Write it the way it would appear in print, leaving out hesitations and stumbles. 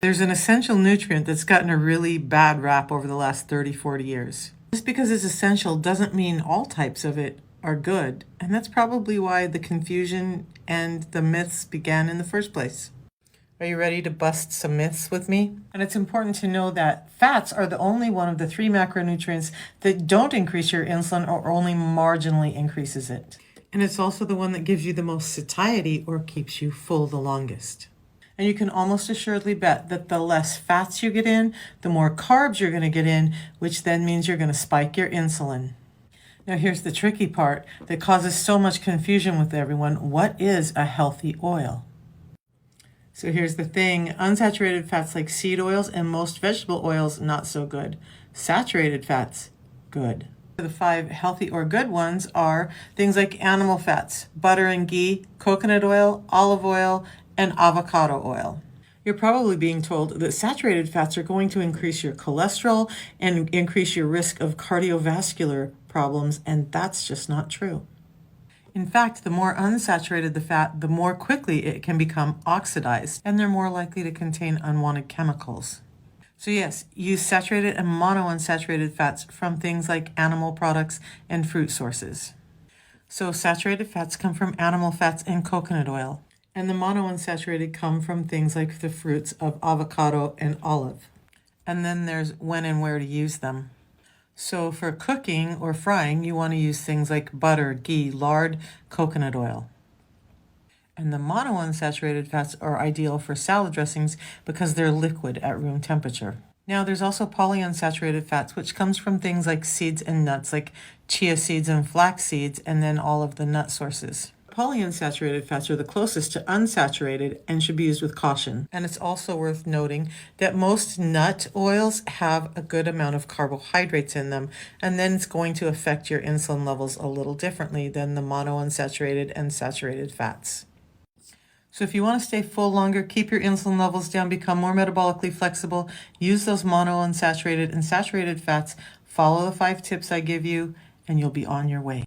There's an essential nutrient that's gotten a really bad rap over the last 30, 40 years. Just because it's essential doesn't mean all types of it are good, and that's probably why the confusion and the myths began in the first place. Are you ready to bust some myths with me? And it's important to know that fats are the only one of the 3 macronutrients that don't increase your insulin or only marginally increases it. And it's also the one that gives you the most satiety or keeps you full the longest. And you can almost assuredly bet that the less fats you get in, the more carbs you're going to get in, which then means you're going to spike your insulin. Now here's the tricky part that causes so much confusion with everyone. What is a healthy oil? So here's the thing. Unsaturated fats like seed oils and most vegetable oils, not so good. Saturated fats, good. The 5 healthy or good ones are things like animal fats, butter and ghee, coconut oil, olive oil, and avocado oil. You're probably being told that saturated fats are going to increase your cholesterol and increase your risk of cardiovascular problems, and that's just not true. In fact, the more unsaturated the fat, the more quickly it can become oxidized, and they're more likely to contain unwanted chemicals. So yes, use saturated and monounsaturated fats from things like animal products and fruit sources. So saturated fats come from animal fats and coconut oil, and the monounsaturated come from things like the fruits of avocado and olive. And then there's when and where to use them. So for cooking or frying, you want to use things like butter, ghee, lard, coconut oil. And the monounsaturated fats are ideal for salad dressings because they're liquid at room temperature. Now there's also polyunsaturated fats, which comes from things like seeds and nuts, like chia seeds and flax seeds, and then all of the nut sources. Polyunsaturated fats are the closest to unsaturated and should be used with caution. And it's also worth noting that most nut oils have a good amount of carbohydrates in them, and then it's going to affect your insulin levels a little differently than the monounsaturated and saturated fats. So if you want to stay full longer, keep your insulin levels down, become more metabolically flexible, use those monounsaturated and saturated fats, follow the 5 tips I give you, and you'll be on your way.